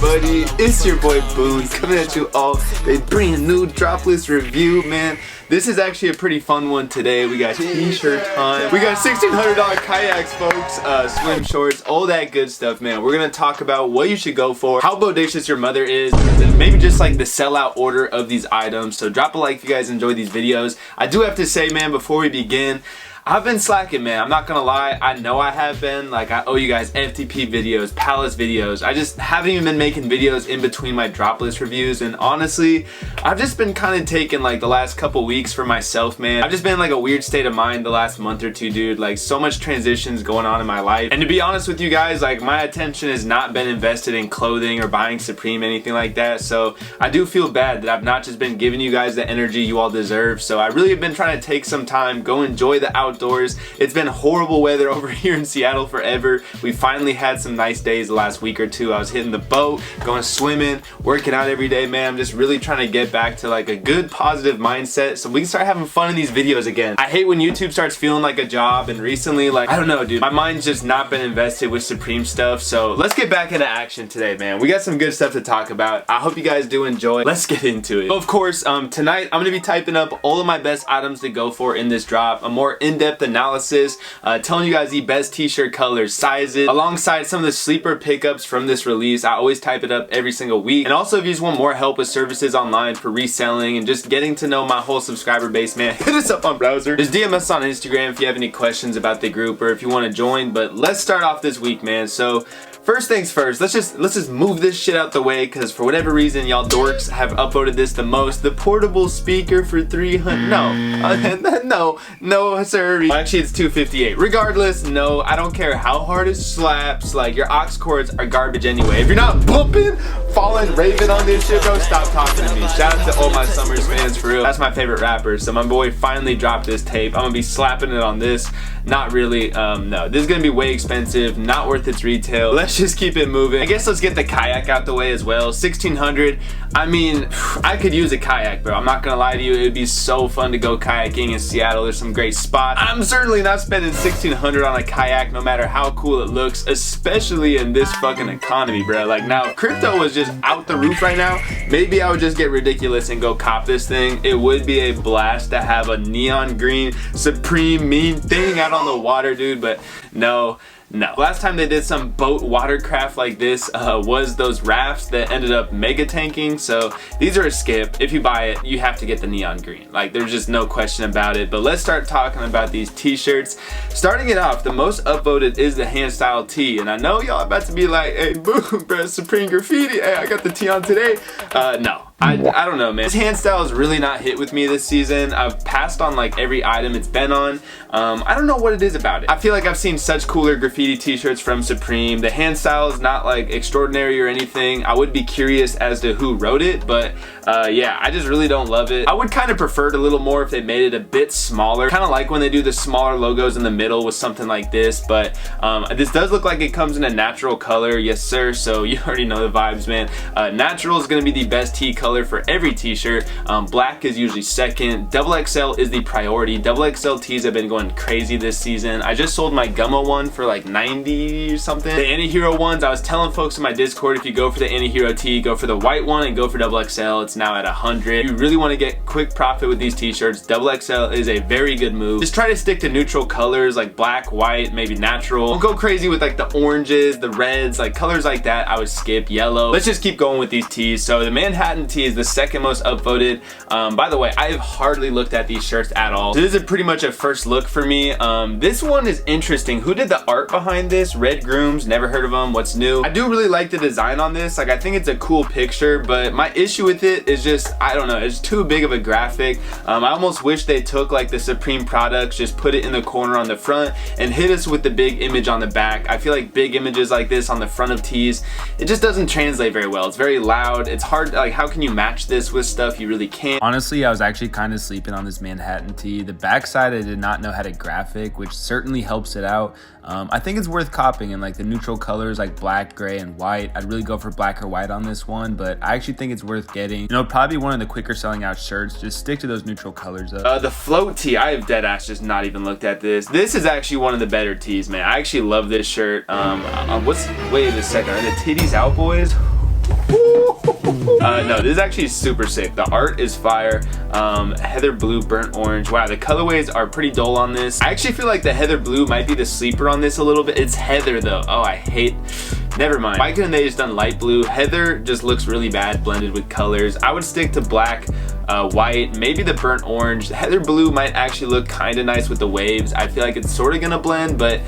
everybody, it's your boy Boone coming at you all a brand new dropless review, man. This is actually a pretty fun one today. We got t-shirt time, we got $1,600 kayaks, folks, swim shorts, all that good stuff, man. We're gonna talk about what you should go for, how bodacious your mother is, and maybe just like the sellout order of these items. So drop a like if you guys enjoy these videos. I do have to say, man, before we begin, I've been slacking, man. I'm not gonna lie. I know I have been. Like, I owe you guys FTP videos, Palace videos. I just haven't even been making videos in between my dropless reviews. And honestly, I've just been kind of taking like the last couple weeks for myself, man. I've just been in like a weird state of mind the last month or two, dude. Like, so much transitions going on in my life. And to be honest with you guys, like, my attention has not been invested in clothing or buying Supreme, anything like that. So I do feel bad that I've not just been giving you guys the energy you all deserve. So I really have been trying to take some time, go enjoy the outdoors. It's been horrible weather over here in Seattle forever. We finally had some nice days the last week or two. I was hitting the boat, going swimming, working out every day, man. I'm just really trying to get back to like a good positive mindset so we can start having fun in these videos again. I hate when YouTube starts feeling like a job, and recently, like, I don't know, dude, my mind's just not been invested with Supreme stuff. So let's get back into action today, man. We got some good stuff to talk about. I hope you guys do enjoy. Let's get into it. Of course, tonight I'm gonna be typing up all of my best items to go for in this drop, a more in-depth analysis, telling you guys the best t-shirt colors, sizes, alongside some of the sleeper pickups from this release. I always type it up every single week. And also, if you just want more help with services online for reselling and just getting to know my whole subscriber base, man, hit us up on browser. Just DM us on Instagram if you have any questions about the group or if you want to join. But let's start off this week, man. So first things first, let's just move this shit out the way, because for whatever reason y'all dorks have upvoted this the most. The portable speaker for 300. No sir. Actually, it's 258. Regardless, no, I don't care how hard it slaps. Like, your aux cords are garbage anyway. If you're not bumping, falling, raving on this shit, bro, stop talking to me. Shout out to all my Summers fans, for real. That's my favorite rapper. So my boy finally dropped this tape. I'm gonna be slapping it on this. Not really. No, this is gonna be way expensive, not worth its retail. Let's just keep it moving. I guess let's get the kayak out the way as well. 1,600. I mean, I could use a kayak, bro. I'm not gonna lie to you. It'd be so fun to go kayaking in Seattle. There's some great spots. I'm certainly not spending 1,600 on a kayak, no matter how cool it looks, especially in this fucking economy, bro. Like, now, if crypto was just out the roof right now, maybe I would just get ridiculous and go cop this thing. It would be a blast to have a neon green Supreme mean thing out on the water, dude, but no. Last time they did some boat watercraft like this was those rafts that ended up mega tanking. So these are a skip. If you buy it, you have to get the neon green. Like, there's just no question about it. But let's start talking about these t-shirts. Starting it off, the most upvoted is the hand style tee. And I know y'all about to be like, hey, boom, bro, Supreme graffiti. Hey, I got the tee on today. No. I don't know, man. This hand style is really not hit with me this season. I've passed on like every item it's been on. I don't know what it is about it. I feel like I've seen such cooler graffiti t-shirts from Supreme. The hand style is not like extraordinary or anything. I would be curious as to who wrote it, but yeah, I just really don't love it. I would kind of prefer it a little more if they made it a bit smaller. Kind of like when they do the smaller logos in the middle with something like this, but this does look like it comes in a natural color. Yes, sir. So you already know the vibes, man. Natural is going to be the best tee color for every t-shirt. Black is usually second. XXL is the priority. XXL tees have been going crazy this season. I just sold my Gummo one for like 90 or something. The Antihero ones, I was telling folks in my Discord, if you go for the Antihero tee, go for the white one and go for XXL. It's now at 100. If you really want to get quick profit with these t-shirts, XXL is a very good move. Just try to stick to neutral colors like black, white, maybe natural. Don't go crazy with like the oranges, the reds, like colors like that. I would skip yellow. Let's just keep going with these tees. So the Manhattan tee is the second most upvoted. By the way, I have hardly looked at these shirts at all. So this is pretty much a first look for me. This one is interesting. Who did the art behind this? Red Grooms, never heard of them. What's new? I do really like the design on this. Like, I think it's a cool picture, but my issue with it is just, I don't know, it's too big of a graphic. I almost wish they took like the Supreme products, just put it in the corner on the front and hit us with the big image on the back. I feel like big images like this on the front of tees, it just doesn't translate very well. It's very loud. It's hard, like, how can you match this with stuff? You really can't. Honestly, I was actually kind of sleeping on this Manhattan tee. The backside, I did not know how to graphic, which certainly helps it out. I think it's worth copying in like the neutral colors like black, gray, and white. I'd really go for black or white on this one, but I actually think it's worth getting. You know, probably one of the quicker selling out shirts. Just stick to those neutral colors though. The float tee, I have dead ass just not even looked at this. This is actually one of the better tees, man. I actually love this shirt. Wait a second, are the titties out, boys? No, this is actually super sick. The art is fire. Heather blue, burnt orange. Wow, the colorways are pretty dull on this. I actually feel like the heather blue might be the sleeper on this a little bit. It's heather though. Oh, I hate. Never mind. Why couldn't they just done light blue? Heather just looks really bad blended with colors. I would stick to black, white, maybe the burnt orange. Heather blue might actually look kind of nice with the waves. I feel like it's sort of gonna blend, but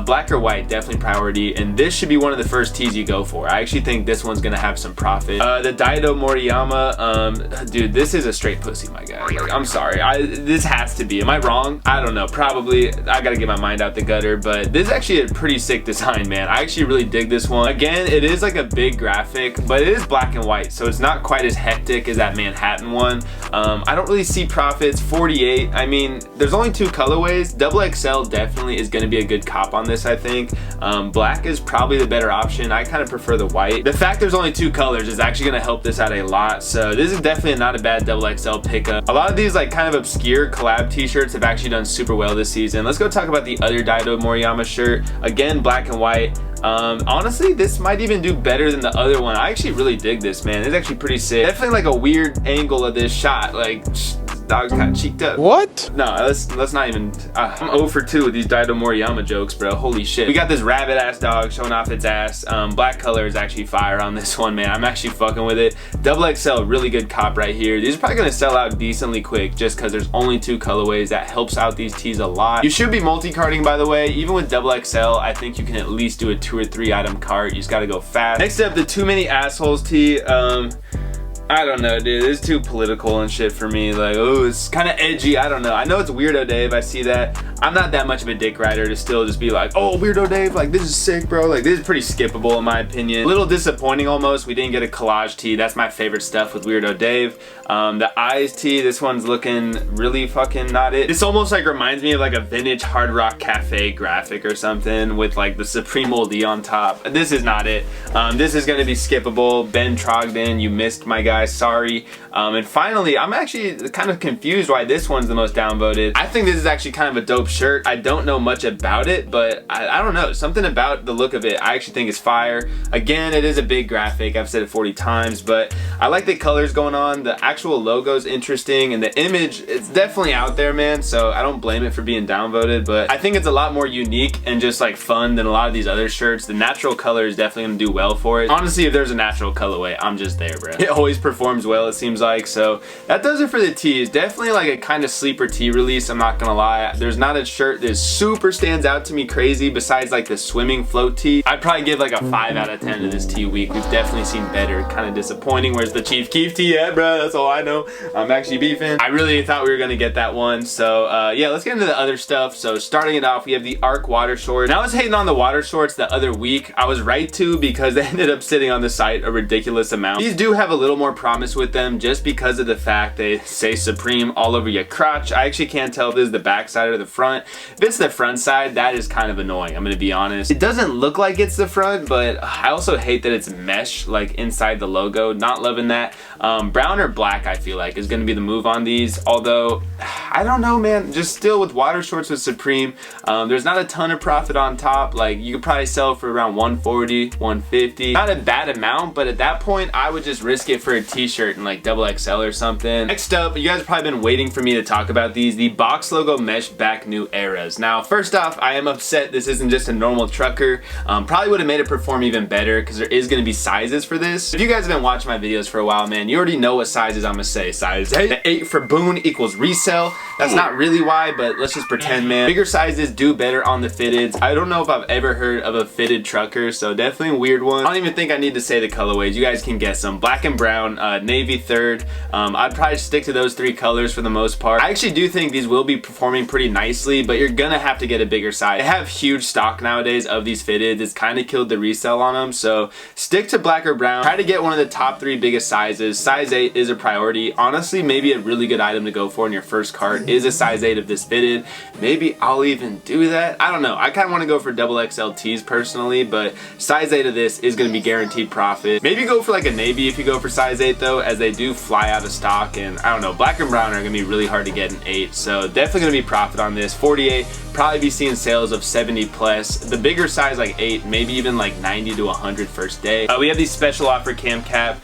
black or white definitely priority. And this should be one of the first tees you go for. I actually think this one's gonna have some profit. The Daido Moriyama, dude, this is a straight pussy, my guy. Like, I'm sorry. This has to be. Am I wrong? I don't know. Probably. I gotta get my mind out the gutter, but this is actually a pretty sick design, man. I actually really dig this one. Again, it is like a big graphic, but it is black and white, so it's not quite as hectic as that Manhattan one. I don't really see profits. 48. I mean, there's only 2 colorways. XXL definitely is going to be a good cop on this, I think. Black is probably the better option. I kind of prefer the white. The fact there's only 2 colors is actually going to help this out a lot, so this is definitely not a bad XXL pickup. A lot of these like kind of obscure collab t-shirts have actually done super well this season. Let's go talk about the other Daido Moriyama shirt. Again, black and white. Honestly, this might even do better than the other one. I actually really dig this, man. It's actually pretty sick. Definitely like a weird angle of this shot. Like, dog's kind of cheeked up. What? No, let's not even. I'm 0 for 2 with these Daido Moriyama jokes, bro. Holy shit. We got this rabbit ass dog showing off its ass. Black color is actually fire on this one, man. I'm actually fucking with it. XXL, really good cop right here. These are probably gonna sell out decently quick just because there's only 2 colorways. That helps out these tees a lot. You should be multi-carding, by the way. Even with XXL, I think you can at least do a 2 or 3 item cart. You just gotta go fast. Next up, the Too Many Assholes tee. I don't know, dude. It's too political and shit for me. Like, oh, it's kind of edgy. I don't know. I know it's Weirdo Dave. I see that. I'm not that much of a dick rider to still just be like, oh, Weirdo Dave, like, this is sick, bro. Like, this is pretty skippable in my opinion. A little disappointing almost. We didn't get a collage tee. That's my favorite stuff with Weirdo Dave. The eyes tee, this one's looking really fucking not it. This almost like reminds me of like a vintage Hard Rock Cafe graphic or something with like the Supreme D on top. This is not it. This is gonna be skippable. Ben Trogdon, you missed, my guy. Sorry. And finally, I'm actually kind of confused why this one's the most downvoted. I think this is actually kind of a dope shirt. I don't know much about it, but I don't know. Something about the look of it I actually think is fire. Again, it is a big graphic. I've said it 40 times, but I like the colors going on. The actual logo's interesting, and the image, it's definitely out there, man, so I don't blame it for being downvoted, but I think it's a lot more unique and just like fun than a lot of these other shirts. The natural color is definitely gonna do well for it. Honestly, if there's a natural colorway, I'm just there, bro. It always performs well, it seems like. So that does it for the tees. Definitely like a kind of sleeper tee release, I'm not gonna lie. There's not a shirt that super stands out to me crazy besides like the swimming float tee. I'd probably give like a 5 out of 10 to this tee week. We've definitely seen better. Kind of disappointing. Where's the Chief Keef tee at, bro? That's all I know. I'm actually beefing. I really thought we were gonna get that one. So yeah, let's get into the other stuff. So starting it off, we have the Arc water shorts. Now I was hating on the water shorts the other week. I was right to, because they ended up sitting on the site a ridiculous amount. These do have a little more promise with them just because of the fact they say Supreme all over your crotch. I actually can't tell if this is the back side or the front. If it's the front side, that is kind of annoying, I'm gonna be honest. It doesn't look like it's the front, but I also hate that it's mesh like inside the logo. Not loving that. Brown or black, I feel like, is gonna be the move on these, although I don't know, man. Just still with water shorts with Supreme, there's not a ton of profit on top. Like, you could probably sell for around 140, 150. Not a bad amount, but at that point I would just risk it for a t-shirt in like XXL or something. Next up, you guys have probably been waiting for me to talk about these, the box logo mesh back new eras. Now first off, I am upset this isn't just a normal trucker. Probably would have made it perform even better because there is going to be sizes for this. If you guys have been watching my videos for a while, man, you already know what sizes I'm gonna say. Size 8. The 8 for Boone equals resell. That's not really why, but let's just pretend, man. Bigger sizes do better on the fitteds. I don't know if I've ever heard of a fitted trucker, so definitely a weird one. I don't even think I need to say the colorways. You guys can guess them. Black and brown, navy third. I'd probably stick to those 3 colors for the most part. I actually do think these will be performing pretty nicely, but you're gonna have to get a bigger size. They have huge stock nowadays of these fitteds. It's kind of killed the resell on them, so stick to black or brown. Try to get one of the top 3 biggest sizes. Size 8 is a priority. Honestly, maybe a really good item to go for in your first cart. is a size 8 of this fitted. Maybe I'll even do that. I don't know. I kind of want to go for double XL tees personally, but size 8 of this is going to be guaranteed profit. Maybe go for like a navy if you go for size 8 though, as they do fly out of stock, and I don't know, black and brown are going to be really hard to get in 8, so definitely going to be profit on this. 48, probably be seeing sales of 70 plus. The bigger size like 8, maybe even like 90 to 100 first day. We have these special offer cam cap.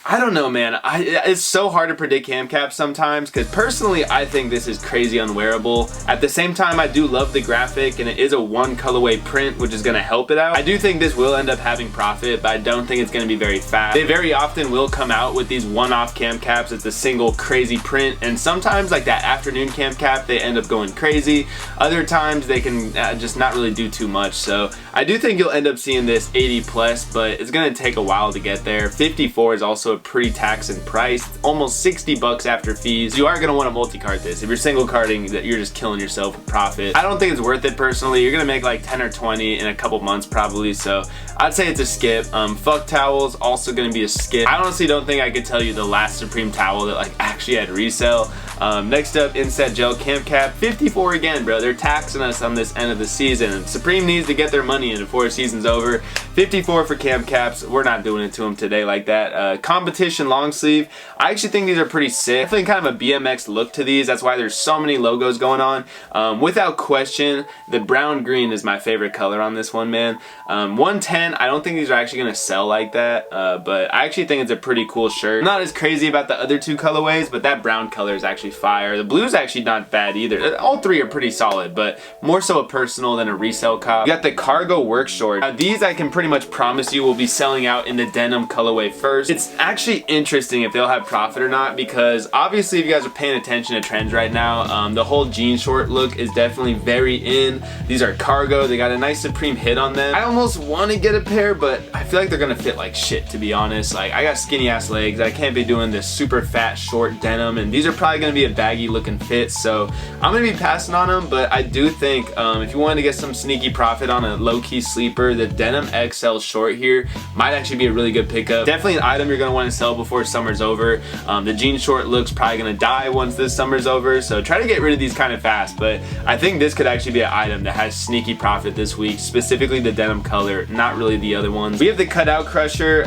I don't know, man. It's so hard to predict cam caps sometimes, because personally I think this is crazy unwearable. At the same time, I do love the graphic, and it is a one colorway print, which is going to help it out. I do think this will end up having profit, but I don't think it's going to be very fast. They very often will come out with these one-off cam caps. It's a single crazy print, and sometimes like that afternoon cam cap, they end up going crazy. Other times they can just not really do too much. So I do think you'll end up seeing this 80 plus, but it's going to take a while to get there. 54 is also a pretty taxing price. It's almost 60 bucks after fees. You are going to want to multi-cart this. If you're single carting, that you're just killing yourself with profit. I don't think it's worth it personally. You're going to make like 10 or 20 in a couple months probably, so I'd say it's a skip. Fuck towels, also going to be a skip. I honestly don't think I could tell you the last Supreme towel that like actually had resale. Next up, Inset Gel Cam Cap. 54 again, bro. They're taxing us on this end of the season. Supreme needs to get their money in before the season's over. 54 for cam caps. We're not doing it to them today like that. Competition long sleeve. I actually think these are pretty sick. Definitely kind of a BMX look to these. That's why there's so many logos going on. Without question, the brown green is my favorite color on this one, man. 110. I don't think these are actually going to sell like that, but I actually think it's a pretty cool shirt. I'm not as crazy about the other two colorways, but that brown color is actually fire. The blue is actually not bad either. All three are pretty solid, but more so a personal than a resale cop. You got the cargo work short. Now these I can pretty much promise you will be selling out in the denim colorway first. It's actually interesting if they'll have profit or not, because obviously if you guys are paying attention to trends right now, the whole jean short look is definitely very in. These are cargo. They got a nice Supreme hit on them. I almost want to get a pair, but I feel like they're gonna fit like shit, to be honest. Like, I got skinny ass legs. I can't be doing this super fat short denim, and these are probably gonna be a baggy looking fit, so I'm gonna be passing on them. But I do think if you wanted to get some sneaky profit on a low-key sleeper, the denim XL short here might actually be a really good pickup. Definitely an item you're gonna want to sell before summer's over. The jean short look's probably gonna die once this summer's over, so try to get rid of these kind of fast. But I think this could actually be an item that has sneaky profit this week, specifically the denim color, not really the other ones. We have the cutout crusher.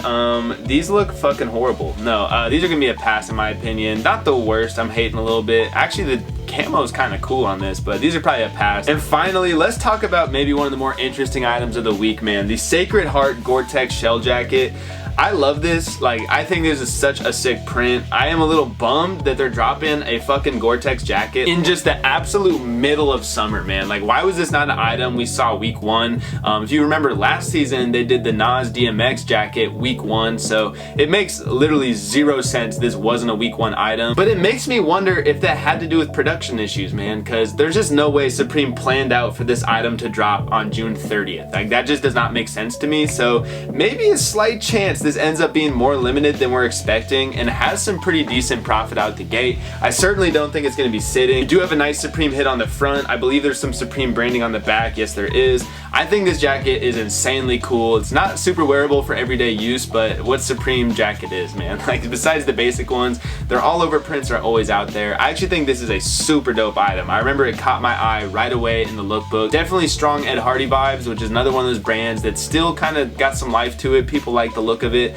These look fucking horrible. No, these are gonna be a pass in my opinion. Not the worst. I'm hating a little bit. Actually, the camo is kind of cool on this, but these are probably a pass. And finally, let's talk about maybe one of the more interesting items of the week, man. The Sacred Heart Gore-Tex shell jacket. I love this. Like, I think this is such a sick print. I am a little bummed that they're dropping a fucking Gore-Tex jacket in just the absolute middle of summer, man. Like, why was this not an item we saw week 1? If you remember last season, they did the Nas DMX jacket week 1, so it makes literally 0 sense this wasn't a week 1 item. But it makes me wonder if that had to do with production issues, man, because there's just no way Supreme planned out for this item to drop on June 30th. Like, that just does not make sense to me. So maybe a slight chance this ends up being more limited than we're expecting and has some pretty decent profit out the gate. I certainly don't think it's going to be sitting. You do have a nice Supreme hit on the front. I believe there's some Supreme branding on the back. Yes, there is. I think this jacket is insanely cool. It's not super wearable for everyday use, but what Supreme jacket is, man. Like, besides the basic ones, their all over prints are always out there. I actually think this is a super dope item. I remember it caught my eye right away in the lookbook. Definitely strong Ed Hardy vibes, which is another one of those brands that still kind of got some life to it. People like the look of it.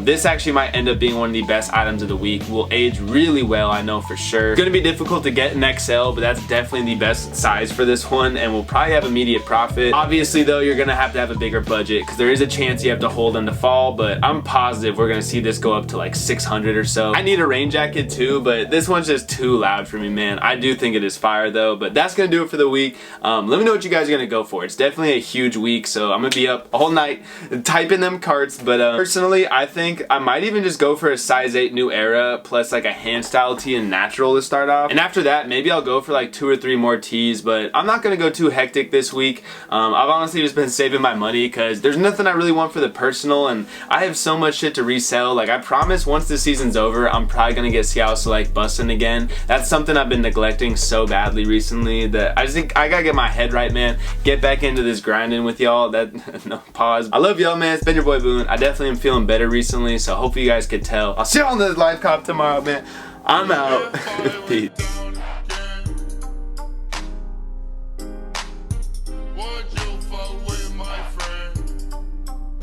This actually might end up being one of the best items of the week. Will age really well, I know for sure. It's gonna be difficult to get an XL, but that's definitely the best size for this one, and will probably have immediate profit. Obviously though, you're gonna have to have a bigger budget, because there is a chance you have to hold them to fall, but I'm positive we're gonna see this go up to like 600 or so. I need a rain jacket too, but this one's just too loud for me, man. I do think it is fire though, but that's gonna do it for the week. Let me know what you guys are gonna go for. It's definitely a huge week, so I'm gonna be up all night typing them carts, but personally, I think I might even just go for a size 8 New Era plus like a hand style tee and natural to start off. And after that, maybe I'll go for like 2 or 3 more tees, but I'm not gonna go too hectic this week. I've honestly just been saving my money because there's nothing I really want for the personal, and I have so much shit to resell. Like, I promise once the season's over, I'm probably gonna get Seattle Select busting again. That's something I've been neglecting so badly recently that I just think I gotta get my head right, man. Get back into this grinding with y'all. That no, pause. I love y'all, man. It's been your boy Boone. I definitely am feeling better recently, so hopefully you guys could tell. I'll see you on the live cop tomorrow, man. I'm out. Peace.